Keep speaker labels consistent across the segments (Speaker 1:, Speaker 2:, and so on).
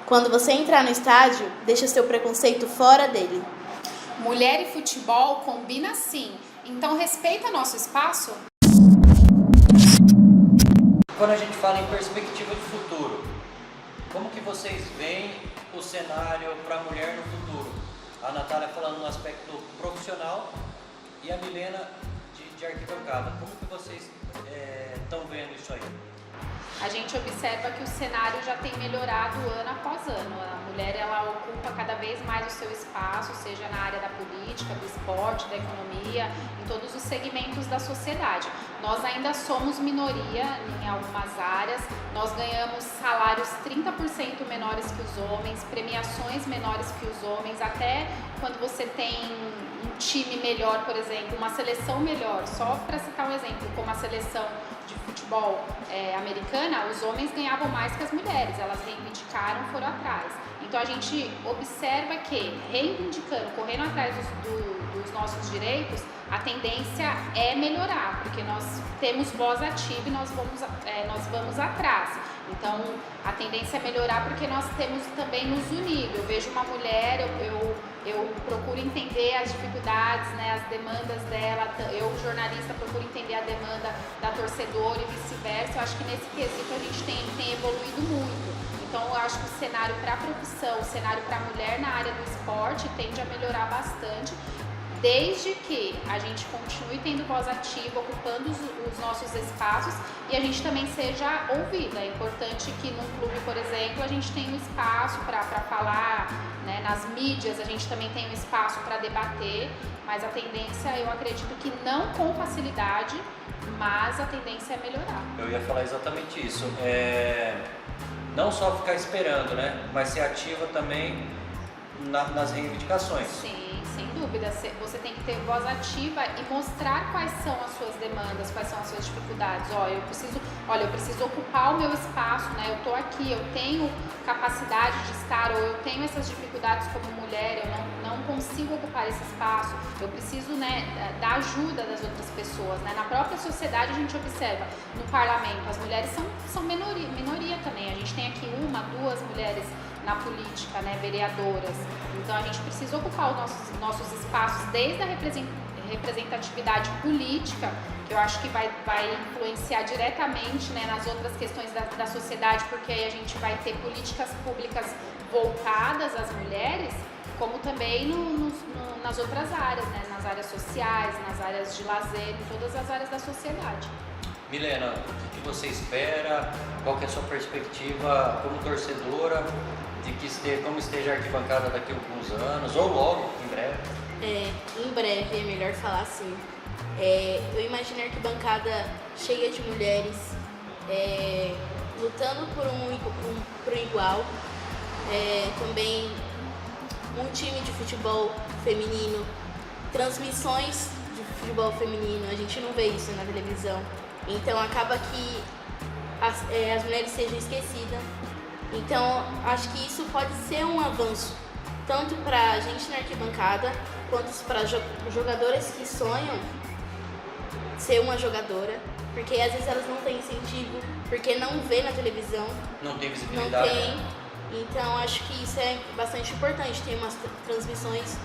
Speaker 1: Quando você entrar no estádio, deixa seu preconceito fora dele.
Speaker 2: Mulher e futebol combina sim, então respeita nosso espaço.
Speaker 3: Quando a gente fala em perspectiva de futuro, como que vocês veem o cenário para a mulher no futuro? A Natália falando no aspecto profissional e a Milena de arquibancada. Como que vocês estão vendo isso aí?
Speaker 2: A gente observa que o cenário já tem melhorado ano após ano. A mulher ela ocupa cada vez mais o seu espaço, seja na área da política, do esporte, da economia, em todos os segmentos da sociedade. Nós ainda somos minoria em algumas áreas, nós ganhamos salários 30% menores que os homens, premiações menores que os homens, até quando você tem um time melhor, por exemplo, uma seleção melhor, só para citar um exemplo, como a seleção de futebol americana, os homens ganhavam mais que as mulheres, elas reivindicaram, foram atrás. Então a gente observa que, reivindicando, correndo atrás dos nossos direitos, a tendência é melhorar, porque nós temos voz ativa e nós vamos atrás. Então a tendência é melhorar porque nós temos também nos unido. Eu vejo uma mulher, eu procuro entender as dificuldades, né, as demandas dela, eu jornalista procuro entender a demanda da torcedora e vice-versa. Eu acho que nesse quesito a gente tem evoluído muito. Então eu acho que o cenário para a profissão, o cenário para a mulher na área do esporte tende a melhorar bastante, desde que a gente continue tendo voz ativa, ocupando os nossos espaços e a gente também seja ouvida. É importante que num clube, por exemplo, a gente tenha um espaço para falar, né, nas mídias a gente também tem um espaço para debater, mas a tendência, eu acredito que não com facilidade, mas a tendência é melhorar.
Speaker 3: Eu ia falar exatamente isso. Não só ficar esperando, né, mas ser ativa também nas reivindicações.
Speaker 2: Sim. Sem dúvida, você tem que ter voz ativa e mostrar quais são as suas demandas, quais são as suas dificuldades. Eu preciso ocupar o meu espaço, né? Eu estou aqui, eu tenho capacidade de estar, ou eu tenho essas dificuldades como mulher, eu não consigo ocupar esse espaço, eu preciso, né, da ajuda das outras pessoas, né? Na própria sociedade a gente observa, no parlamento, as mulheres são minoria também, a gente tem aqui 1, 2 mulheres na política, né, vereadoras. Então a gente precisa ocupar os nossos espaços desde a representatividade política, que eu acho que vai influenciar diretamente, né, nas outras questões da sociedade, porque aí a gente vai ter políticas públicas voltadas às mulheres, como também nas outras áreas, né, nas áreas sociais, nas áreas de lazer, em todas as áreas da sociedade.
Speaker 3: Milena, o que você espera? Qual que é a sua perspectiva como torcedora de como esteja a arquibancada daqui a alguns anos, ou logo, em breve?
Speaker 1: Em breve, é melhor falar assim. Eu imagino a arquibancada cheia de mulheres, lutando por um igual, também um time de futebol feminino, transmissões de futebol feminino, a gente não vê isso na televisão. Então acaba que as mulheres sejam esquecidas. Então acho que isso pode ser um avanço, tanto para a gente na arquibancada, quanto para jogadoras que sonham ser uma jogadora, porque às vezes elas não têm incentivo, porque não vê na televisão.
Speaker 3: Não tem visibilidade.
Speaker 1: Não tem. Então acho que isso é bastante importante, tem umas transmissões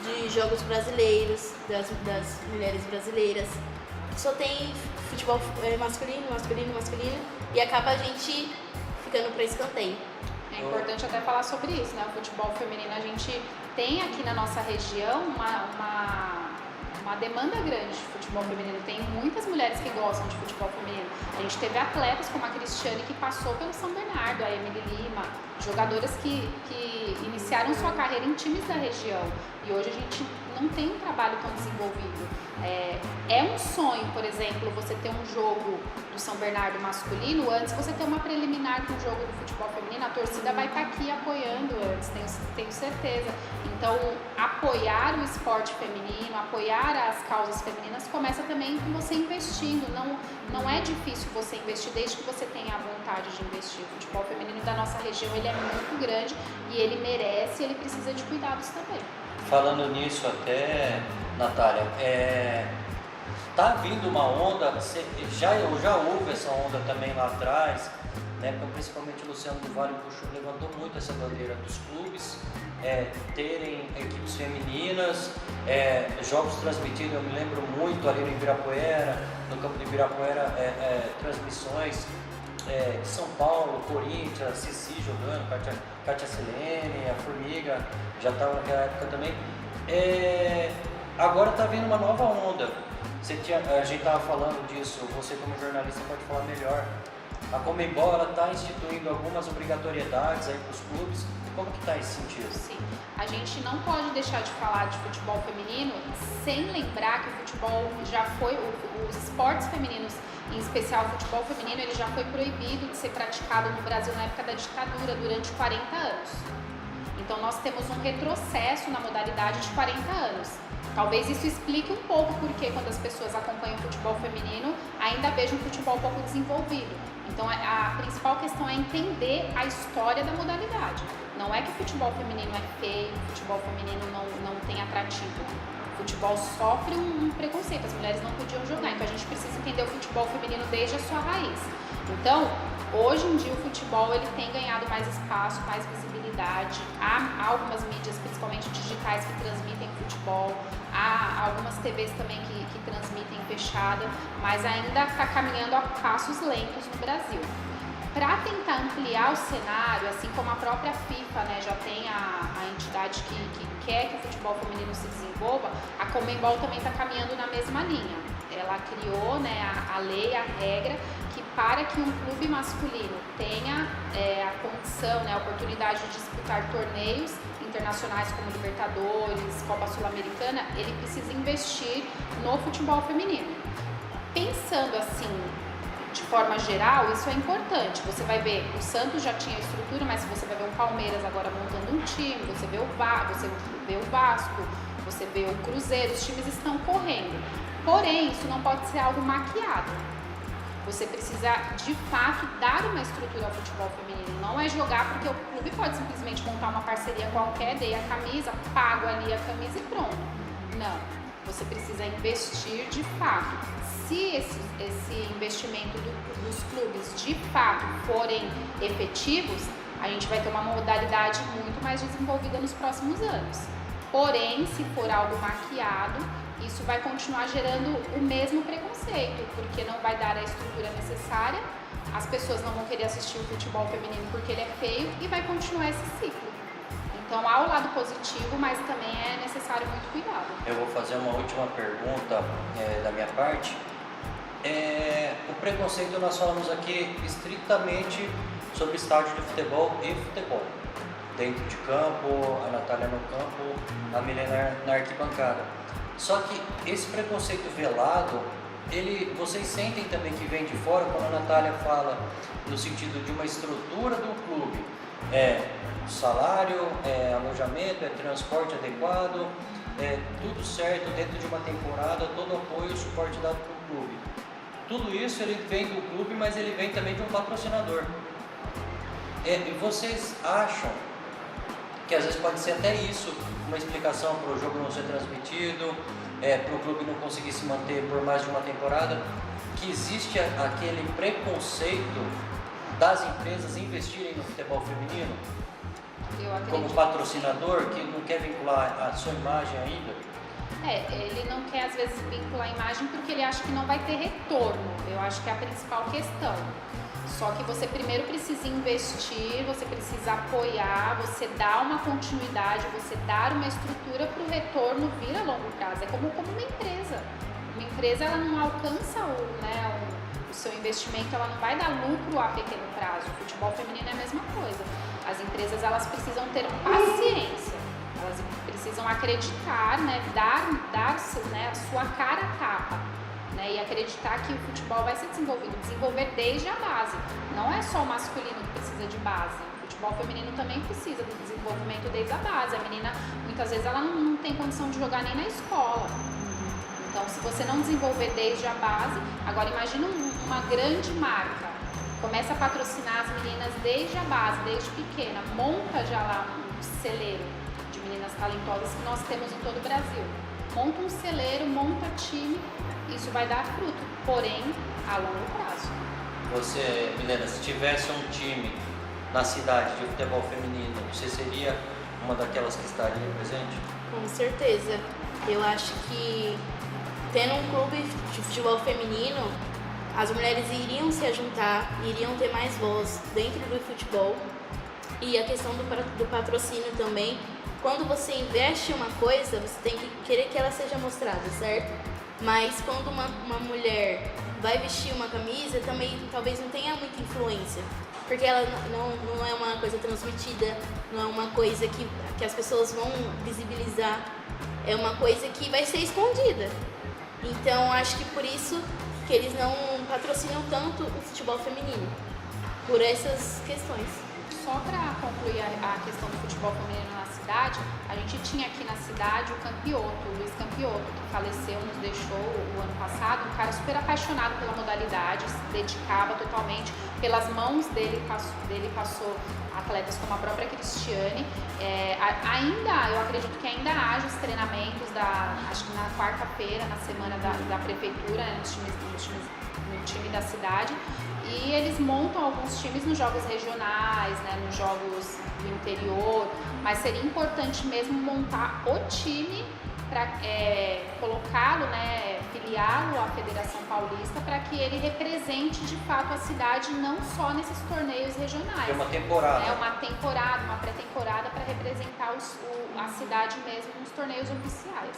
Speaker 1: de jogos brasileiros, das mulheres brasileiras. Só tem futebol masculino, e acaba a gente ficando para escanteio.
Speaker 2: É importante até falar sobre isso, né? O futebol feminino, a gente tem aqui na nossa região uma demanda grande de futebol feminino. Tem muitas mulheres que gostam de futebol feminino. A gente teve atletas como a Cristiane, que passou pelo São Bernardo, a Emily Lima, jogadoras que iniciaram sua carreira em times da região. E hoje a gente não tem um trabalho tão desenvolvido. É um sonho, por exemplo, você ter um jogo do São Bernardo masculino, antes você ter uma preliminar com o jogo do futebol feminino, a torcida vai estar aqui apoiando antes, tenho certeza. Então, apoiar o esporte feminino, apoiar as causas femininas, começa também com você investindo. Não é difícil você investir, desde que você tenha a vontade de investir. O futebol feminino da nossa região, ele é muito grande e ele merece, ele precisa de cuidados também.
Speaker 3: Falando nisso até, Natália, tá vindo uma onda, já houve essa onda também lá atrás, né? Então, principalmente o Luciano do Vale levantou muito essa bandeira dos clubes terem equipes femininas, jogos transmitidos. Eu me lembro muito ali no Ibirapuera, no campo de Ibirapuera, transmissões de São Paulo, Corinthians, Cici jogando, Kátia Silene, a Formiga já estava naquela época também. Agora está vindo uma nova onda. A gente estava falando disso, você como jornalista pode falar melhor. A Conmebol está instituindo algumas obrigatoriedades aí para os clubes. Como que está esse sentido?
Speaker 2: Sim, a gente não pode deixar de falar de futebol feminino sem lembrar que o futebol já foi, os esportes femininos, em especial o futebol feminino, ele já foi proibido de ser praticado no Brasil na época da ditadura, durante 40 anos. Então nós temos um retrocesso na modalidade de 40 anos. Talvez isso explique um pouco porque quando as pessoas acompanham o futebol feminino, ainda vejam o futebol pouco desenvolvido. Então a principal questão é entender a história da modalidade. Não é que o futebol feminino é feio, o futebol feminino não tem atrativo. O futebol sofre um preconceito, as mulheres não podiam jogar, então a gente precisa entender o futebol feminino desde a sua raiz. Então, hoje em dia o futebol ele tem ganhado mais espaço, mais visibilidade. Há algumas mídias, principalmente digitais, que transmitem futebol. Há algumas TVs também que transmitem fechada, mas ainda está caminhando a passos lentos no Brasil. Para tentar ampliar o cenário, assim como a própria FIFA, né, já tem a entidade que quer que o futebol feminino se desenvolva, a Conmebol também está caminhando na mesma linha. Ela criou, né, a lei, a regra, que para que um clube masculino tenha a condição, né, a oportunidade de disputar torneios internacionais como Libertadores, Copa Sul-Americana, ele precisa investir no futebol feminino. Pensando assim, de forma geral, isso é importante. Você vai ver, o Santos já tinha estrutura, mas você vai ver o Palmeiras agora montando um time, você vê o Vasco, você vê o Cruzeiro, os times estão correndo. Porém, isso não pode ser algo maquiado. Você precisa, de fato, dar uma estrutura ao futebol feminino. Não é jogar porque o clube pode simplesmente montar uma parceria qualquer, dei a camisa, pago ali a camisa e pronto. Não. Você precisa investir de fato. Se esse investimento dos clubes de fato forem efetivos, a gente vai ter uma modalidade muito mais desenvolvida nos próximos anos. Porém, se for algo maquiado, isso vai continuar gerando o mesmo preconceito, porque não vai dar a estrutura necessária, as pessoas não vão querer assistir o futebol feminino porque ele é feio e vai continuar esse ciclo. Então há o lado positivo, mas também é necessário muito cuidado.
Speaker 3: Eu vou fazer uma última pergunta da minha parte. O preconceito nós falamos aqui estritamente sobre estádio de futebol e futebol. Dentro de campo, a Natália no campo, a Milena na arquibancada. Só que esse preconceito velado, vocês sentem também que vem de fora, quando a Natália fala no sentido de uma estrutura do clube, salário, alojamento, transporte adequado, tudo certo dentro de uma temporada, todo apoio e suporte dado para o clube. Tudo isso ele vem do clube, mas ele vem também de um patrocinador. E vocês acham que às vezes pode ser até isso, uma explicação para o jogo não ser transmitido, para o clube não conseguir se manter por mais de uma temporada, que existe aquele preconceito das empresas investirem no futebol feminino? Como patrocinador, que não quer vincular a sua imagem ainda?
Speaker 2: Ele não quer às vezes vincular a imagem porque ele acha que não vai ter retorno. Eu acho que é a principal questão. Só que você primeiro precisa investir, você precisa apoiar, você dar uma continuidade, você dar uma estrutura para o retorno vir a longo prazo. É como uma empresa. Uma empresa ela não alcança o seu investimento, ela não vai dar lucro a pequeno prazo. O futebol feminino é a mesma coisa. As empresas elas precisam ter paciência, elas precisam acreditar, né, dar né, a sua cara a tapa, né, e acreditar que o futebol vai ser desenvolver desde a base. Não é só o masculino que precisa de base, o futebol feminino também precisa do desenvolvimento desde a base. A menina, muitas vezes, ela não tem condição de jogar nem na escola. Então, se você não desenvolver desde a base, agora imagina uma grande marca, começa a patrocinar as meninas desde a base, desde pequena, monta já lá um celeiro de meninas talentosas que nós temos em todo o Brasil. Monta um celeiro, monta time, isso vai dar fruto, porém a longo prazo.
Speaker 3: Você, Milena, se tivesse um time na cidade de futebol feminino, você seria uma daquelas que estaria presente?
Speaker 1: Com certeza. Eu acho que tendo um clube de futebol feminino, as mulheres iriam se juntar, iriam ter mais voz dentro do futebol. E a questão do patrocínio também. Quando você investe em uma coisa, você tem que querer que ela seja mostrada, certo? Mas quando uma mulher vai vestir uma camisa, também talvez não tenha muita influência. Porque ela não é uma coisa transmitida, não é uma coisa que as pessoas vão visibilizar. É uma coisa que vai ser escondida. Então, acho que por isso que eles não patrocinam tanto o futebol feminino. Por essas questões.
Speaker 2: Só para concluir a questão do futebol feminino na cidade, a gente tinha aqui na cidade o Campioto, o Luiz Campioto, que faleceu, nos deixou o ano passado, um cara super apaixonado pela modalidade, se dedicava totalmente, pelas mãos dele passou atletas como a própria Cristiane. Eu acredito que ainda haja os treinamentos, acho que na quarta-feira, na semana da prefeitura, né, no time da cidade. E eles montam alguns times nos jogos regionais, né, nos jogos do interior, mas seria importante mesmo montar o time para colocá-lo, né, filiá-lo à Federação Paulista para que ele represente de fato a cidade não só nesses torneios regionais.
Speaker 3: É uma temporada.
Speaker 2: É uma temporada, uma pré-temporada para representar a cidade mesmo nos torneios oficiais.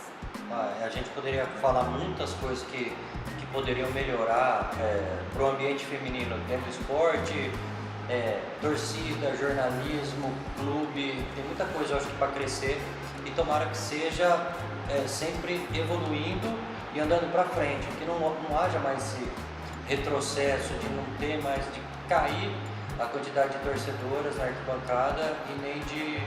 Speaker 3: A gente poderia falar muitas coisas que poderiam melhorar para o ambiente feminino dentro do esporte, torcida, jornalismo, clube, tem muita coisa eu acho que para crescer e tomara que seja sempre evoluindo e andando para frente, que não haja mais esse retrocesso de não ter mais, de cair a quantidade de torcedoras na arquibancada e nem de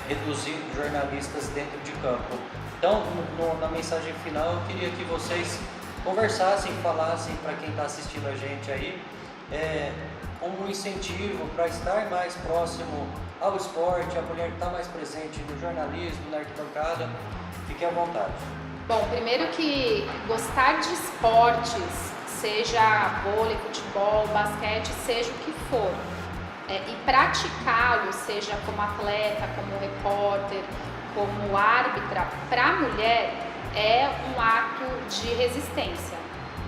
Speaker 3: reduzir jornalistas dentro de campo. Então, na mensagem final, eu queria que vocês conversassem, falassem para quem está assistindo a gente aí, um incentivo para estar mais próximo ao esporte, a mulher estar mais presente no jornalismo, na arquibancada. Fiquem à vontade.
Speaker 2: Bom, primeiro que gostar de esportes, seja vôlei, futebol, basquete, seja o que for, e praticá-lo, seja como atleta, como repórter, como árbitra, para a mulher é um ato de resistência.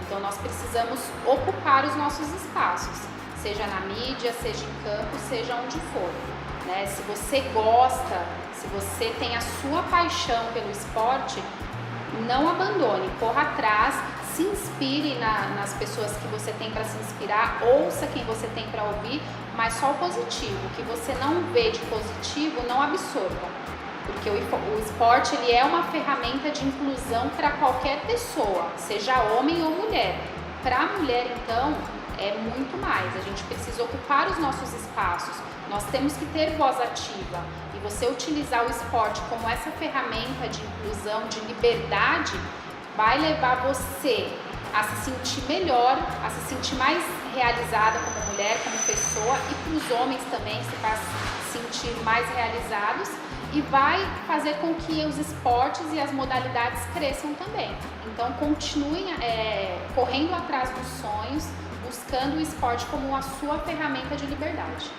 Speaker 2: Então nós precisamos ocupar os nossos espaços, seja na mídia, seja em campo, seja onde for. Né? Se você gosta, se você tem a sua paixão pelo esporte, não abandone, corra atrás, se inspire nas pessoas que você tem para se inspirar, ouça quem você tem para ouvir, mas só o positivo. O que você não vê de positivo, não absorva. Porque o esporte ele é uma ferramenta de inclusão para qualquer pessoa, seja homem ou mulher. Para a mulher, então, é muito mais. A gente precisa ocupar os nossos espaços. Nós temos que ter voz ativa. E você utilizar o esporte como essa ferramenta de inclusão, de liberdade, vai levar você a se sentir melhor, a se sentir mais realizada como mulher, como pessoa, e para os homens também se vai se sentir mais realizados. E vai fazer com que os esportes e as modalidades cresçam também. Então continuem correndo atrás dos sonhos, buscando o esporte como a sua ferramenta de liberdade.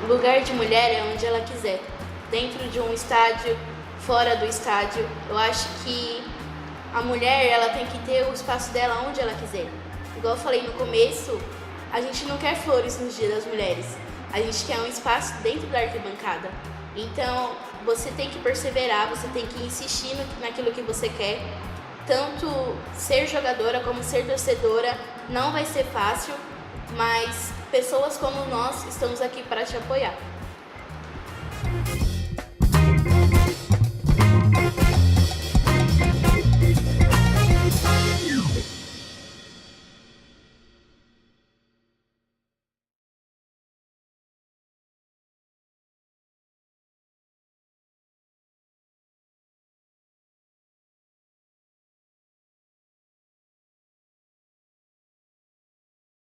Speaker 1: O lugar de mulher é onde ela quiser. Dentro de um estádio, fora do estádio. Eu acho que a mulher ela tem que ter o espaço dela onde ela quiser. Igual eu falei no começo, a gente não quer flores no Dia das Mulheres. A gente quer um espaço dentro da arquibancada. Então, você tem que perseverar, você tem que insistir naquilo que você quer. Tanto ser jogadora como ser torcedora não vai ser fácil, mas pessoas como nós estamos aqui para te apoiar.